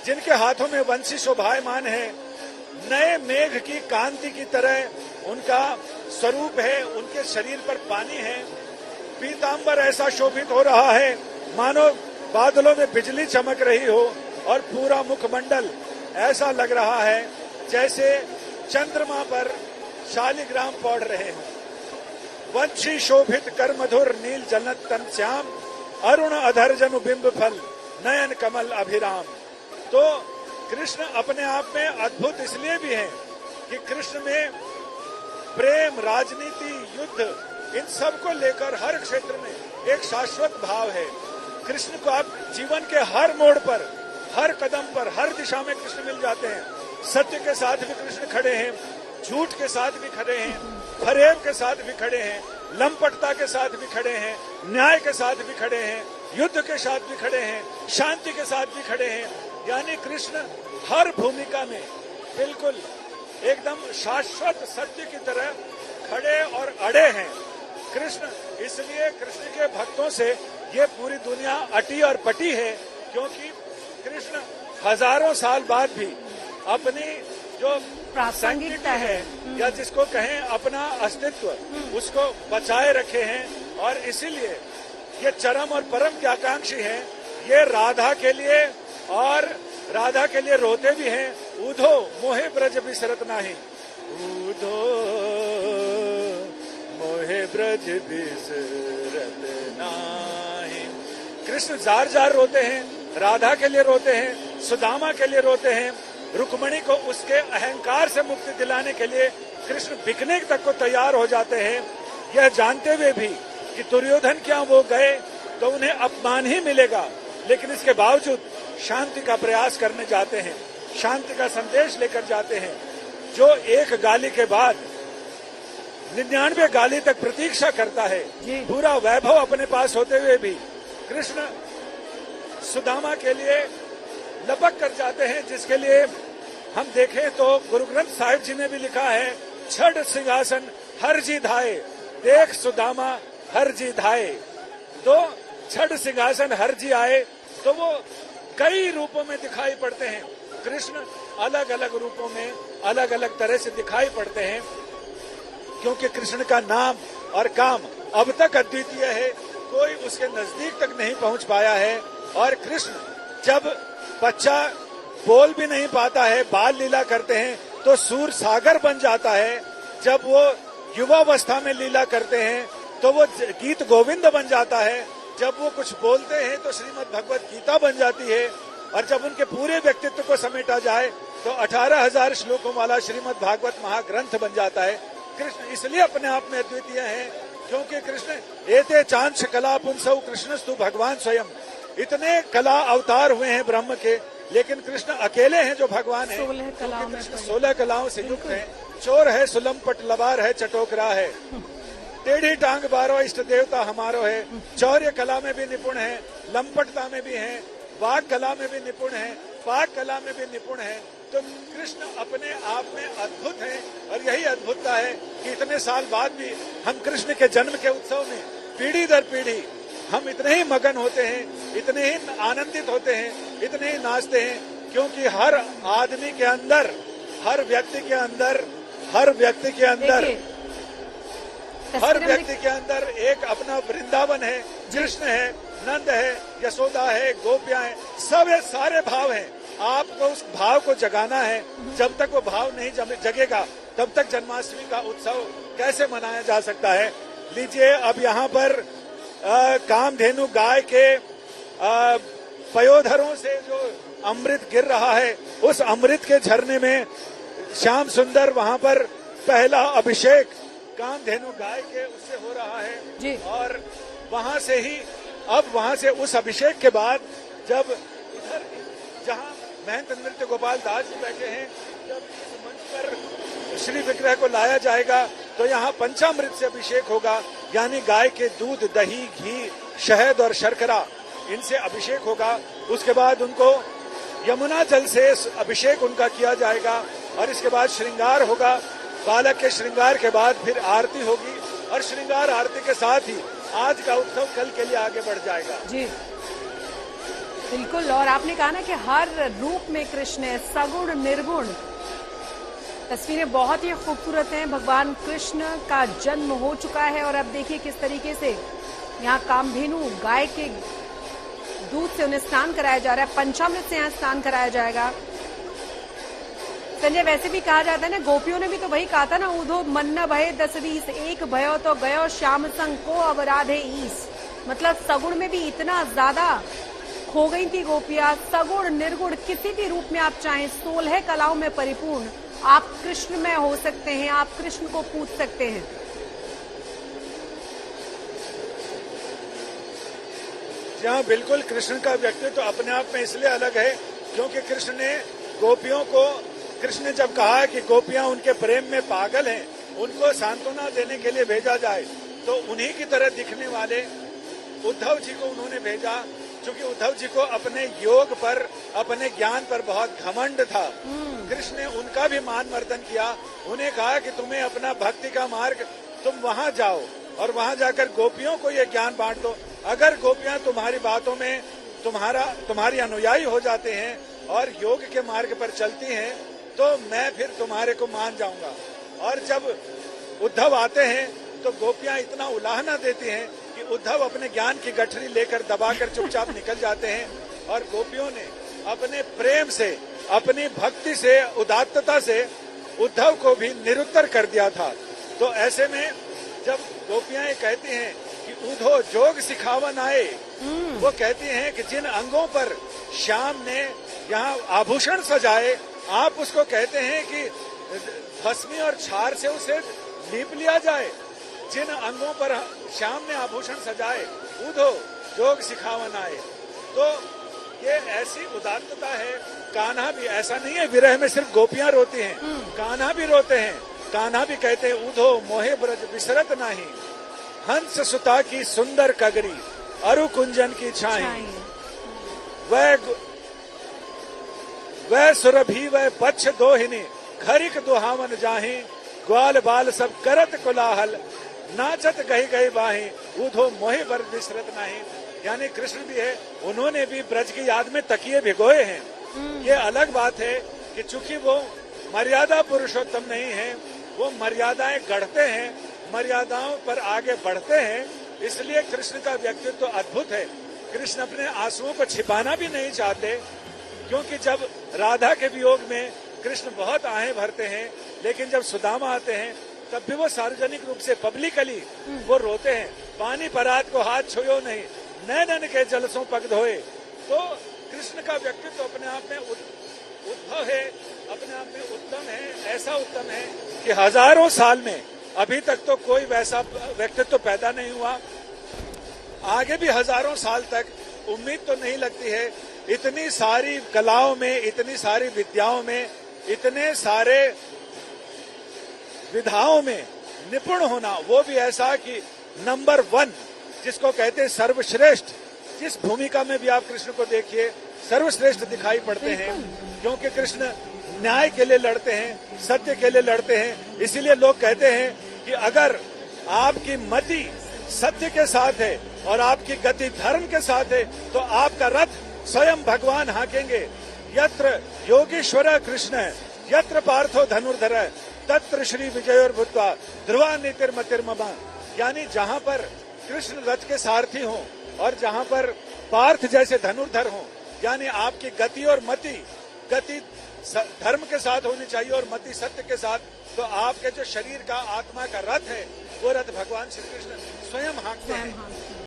जिनके हाथों में वंशी शोभायमान है, नए मेघ की कांति की तरह उनका स्वरूप है, उनके शरीर पर पानी है। पीतांबर ऐसा शोभित हो रहा है मानो बादलों में बिजली चमक रही हो, और पूरा मुखमंडल ऐसा लग रहा है जैसे चंद्रमा पर शालिग्राम पौड़ रहे हों। वंशी शोभित कर मधुर नील जलत तन श्याम, अरुण अधर जनु बिंब फल नयन कमल अभिराम। तो कृष्ण अपने आप में अद्भुत इसलिए भी हैं कि कृष्ण में प्रेम, राजनीति, युद्ध, इन सब को लेकर हर क्षेत्र में एक शाश्वत भाव है। कृष्ण को आप जीवन के हर मोड़ पर, हर कदम पर, हर दिशा में कृष्ण मिल जाते हैं। सत्य के साथ भी कृष्ण खड़े हैं, झूठ के साथ भी खड़े हैं, फरेब के साथ भी खड़े हैं, लंपटता के साथ भी खड़े हैं, न्याय के साथ भी खड़े हैं, युद्ध के साथ भी खड़े हैं, शांति के साथ भी खड़े हैं। यानी कृष्ण हर भूमिका में बिल्कुल एकदम शाश्वत सत्य की तरह खड़े और अड़े हैं। कृष्ण, इसलिए कृष्ण के भक्तों से ये पूरी दुनिया अटी और पटी है, क्योंकि कृष्ण हजारों साल बाद भी अपनी जो प्रासंगिकता है या जिसको कहें अपना अस्तित्व, उसको बचाए रखे हैं। और इसीलिए ये चरम और परम की आकांक्षी है। ये राधा के लिए, और राधा के लिए रोते भी हैं। उधो मोहे ब्रज बिसरत नाही, उधो मोहे ब्रज बिसरत नाही। कृष्ण जार जार रोते हैं, राधा के लिए रोते हैं, सुदामा के लिए रोते हैं। रुक्मणी को उसके अहंकार से मुक्ति दिलाने के लिए कृष्ण बिकने तक को तैयार हो जाते हैं, यह जानते हुए भी कि दुर्योधन क्या वो गए तो उन्हें अपमान ही मिलेगा, लेकिन इसके बावजूद शांति का प्रयास करने जाते हैं, शांति का संदेश लेकर जाते हैं। जो एक गाली के बाद 99 गाली तक प्रतीक्षा करता है, पूरा वैभव अपने पास होते हुए भी कृष्ण सुदामा के लिए लपक कर जाते हैं, जिसके लिए हम देखें तो गुरु ग्रंथ साहिब जी ने भी लिखा है, छड़ सिंहासन हर जी धाये, देख सुदामा हर जी धाये। तो छड़ सिंहासन हर जी आए तो वो कई रूपों में दिखाई पड़ते हैं। कृष्ण अलग अलग रूपों में अलग अलग तरह से दिखाई पड़ते हैं, क्योंकि कृष्ण का नाम और काम अब तक अद्वितीय है, कोई उसके नजदीक तक नहीं पहुंच पाया है। और कृष्ण जब बच्चा बोल भी नहीं पाता है, बाल लीला करते हैं तो सूर सागर बन जाता है। जब वो युवावस्था में लीला करते हैं तो वो गीत गोविंद बन जाता है। जब वो कुछ बोलते हैं तो श्रीमद् भगवत गीता बन जाती है। और जब उनके पूरे व्यक्तित्व को समेटा जाए तो 18,000 श्लोकों वाला श्रीमद् भागवत महाग्रंथ बन जाता है। कृष्ण इसलिए अपने आप में अद्वितीय है, क्योंकि कृष्ण एते चांश कला पुंसौ कृष्णस्तु भगवान स्वयं। इतने कला अवतार हुए हैं ब्रह्म के, लेकिन कृष्ण अकेले हैं जो भगवान है। 16 कलाओं से युक्त है। चोर है, सुलमपट, लबार है, चटोकरा है, टेढ़ी टांग बारो इष्ट देवता हमारो है। चौर्य कला में भी निपुण है, लंपटता में भी है, वाग कला में भी निपुण है, पाक कला में भी निपुण है। तो कृष्ण अपने आप में अद्भुत है, और यही अद्भुतता है कि इतने साल बाद भी हम कृष्ण के जन्म के उत्सव में पीढ़ी दर पीढ़ी हम इतने ही मगन होते हैं, इतने ही आनंदित होते हैं, इतने ही नाचते हैं, क्योंकि हर आदमी के अंदर, हर व्यक्ति के अंदर, हर व्यक्ति के अंदर एक अपना वृंदावन है, कृष्ण है, नंद है, यशोदा है, गोपियां हैं, सब ये सारे भाव हैं। आपको उस भाव को जगाना है। जब तक वो भाव नहीं जगेगा तब तक जन्माष्टमी का उत्सव कैसे मनाया जा सकता है। लीजिए, अब यहाँ पर कामधेनु गाय के पयोधरों से जो अमृत गिर रहा है, उस अमृत के झरने में श्याम सुंदर वहाँ पर पहला अभिषेक कामधेनु गाय के उससे हो रहा है जी। और वहाँ से ही, अब वहाँ से उस अभिषेक के बाद जब इधर जहाँ महंत नृत्य गोपाल दास जी बैठे हैं, जब इस मंच पर श्री विग्रह को लाया जाएगा तो यहाँ पंचामृत से अभिषेक होगा, यानी गाय के दूध, दही, घी, शहद और शर्करा, इनसे अभिषेक होगा। उसके बाद उनको यमुना जल से अभिषेक उनका किया जाएगा, और इसके बाद श्रृंगार होगा। बालक के श्रृंगार के बाद फिर आरती होगी, और श्रृंगार आरती के साथ ही आज का उत्सव कल के लिए आगे बढ़ जाएगा जी। बिल्कुल। और आपने कहा ना कि हर रूप में कृष्ण है, सगुण निर्गुण। तस्वीरें बहुत ही खूबसूरत हैं। भगवान कृष्ण का जन्म हो चुका है और अब देखिए किस तरीके से यहाँ कामधेनु गाय के दूध से उन्हें स्नान कराया जा रहा है। पंचामृत से यहाँ स्नान कराया जाएगा। संजय, वैसे भी कहा जाता है ना, गोपियों ने भी तो वही कहा था ना, उधो मन्ना भय 10-20 एक भयो तो गयो श्याम संग को अब राधे ईस। मतलब सगुण में भी इतना ज्यादा खो गई थी गोपियां। सगुण निर्गुण किसी भी रूप में आप चाहें, 16 कलाओं में परिपूर्ण आप कृष्ण में हो सकते हैं, आप कृष्ण को पूछ सकते हैं। जहाँ बिल्कुल कृष्ण का व्यक्तित्व तो अपने आप में इसलिए अलग है क्योंकि कृष्ण ने गोपियों को, कृष्ण ने जब कहा कि गोपियां उनके प्रेम में पागल हैं, उनको सांत्वना देने के लिए भेजा जाए, तो उन्हीं की तरह दिखने वाले उद्धव जी को उन्होंने भेजा, क्योंकि उद्धव जी को अपने योग पर, अपने ज्ञान पर बहुत घमंड था। कृष्ण ने उनका भी मान मर्दन किया। उन्हें कहा कि तुम्हें अपना भक्ति का मार्ग, तुम वहां जाओ और वहां जाकर गोपियों को ये ज्ञान बांट दो। अगर गोपियां तुम्हारी बातों में तुम्हारी अनुयायी हो जाते हैं और योग के मार्ग पर चलती हैं, तो मैं फिर तुम्हारे को मान जाऊंगा। और जब उद्धव आते हैं तो गोपियां इतना उलाहना देती हैं कि उद्धव अपने ज्ञान की गठरी लेकर दबाकर चुपचाप निकल जाते हैं। और गोपियों ने अपने प्रेम से, अपनी भक्ति से, उदात्तता से उद्धव को भी निरुत्तर कर दिया था। तो ऐसे में जब गोपियां कहती हैं कि उधो जोग सिखावन आए, वो कहती हैं कि जिन अंगों पर श्याम ने यहाँ आभूषण सजाए, आप उसको कहते हैं कि भस्मी और छार से उसे लीप लिया जाए। जिन अंगों पर श्याम ने आभूषण सजाए, उधो जोग सिखावन आए। तो ये ऐसी उदात्तता है। कान्हा भी, ऐसा नहीं है विरह में सिर्फ गोपियां रोती हैं, कान्हा भी रोते हैं। कान्हा भी कहते हैं उधो मोहे ब्रज बिसरत नाही, हंस सुता की सुंदर कगरी अरु कुंजन की छाई। वह सुरभि वह पक्ष दोहिनी खरिक दुहावन जाही, ग्वाल बाल सब करत कोलाहल नाचत गही गही बाही, उधो मोहे ब्रज बिसरत नाही। यानी कृष्ण भी है, उन्होंने भी ब्रज की याद में तकिए भिगोए हैं। ये अलग बात है कि चूंकि वो मर्यादा पुरुषोत्तम नहीं है, वो मर्यादाएं गढ़ते हैं, मर्यादाओं पर आगे बढ़ते हैं, इसलिए कृष्ण का व्यक्तित्व तो अद्भुत है। कृष्ण अपने आंसुओं को छिपाना भी नहीं चाहते, क्योंकि जब राधा के वियोग में कृष्ण बहुत आहें भरते हैं, लेकिन जब सुदामा आते हैं तब भी वो सार्वजनिक रूप से, पब्लिकली वो रोते हैं। पानी परात को हाथ छुयो नहीं, नैनन के जलसों पग धोए। तो कृष्ण का व्यक्तित्व अपने आप में उद्भव है, अपने आप में उत्तम है। ऐसा उत्तम है कि हजारों साल में अभी तक तो कोई वैसा व्यक्तित्व पैदा नहीं हुआ। आगे भी हजारों साल तक उम्मीद तो नहीं लगती है। इतनी सारी कलाओं में, इतनी सारी विद्याओं में, इतने सारे विधाओं में निपुण होना, वो भी ऐसा कि नंबर 1 जिसको कहते हैं सर्वश्रेष्ठ, जिस भूमिका में भी आप कृष्ण को देखिए सर्वश्रेष्ठ दिखाई पड़ते हैं, क्योंकि कृष्ण न्याय के लिए लड़ते हैं, सत्य के लिए लड़ते हैं। इसीलिए लोग कहते हैं कि अगर आपकी मति सत्य के साथ है और आपकी गति धर्म के साथ है, तो आपका रथ स्वयं भगवान हाँकेंगे। यत्र योगेश्वर कृष्ण यत्र पार्थो धनुर्धर तत्र श्री विजयोर भूत्वा ध्रुवा नीतिर्मतिर्ममा। यानी जहाँ पर कृष्ण रथ के सारथी हों और जहाँ पर पार्थ जैसे धनुर्धर हों, यानी आपकी गति और मति, गति धर्म के साथ होनी चाहिए और मति सत्य के साथ, तो आपके जो शरीर का, आत्मा का रथ है, वो रथ भगवान श्री कृष्ण स्वयं हाँकते हैं।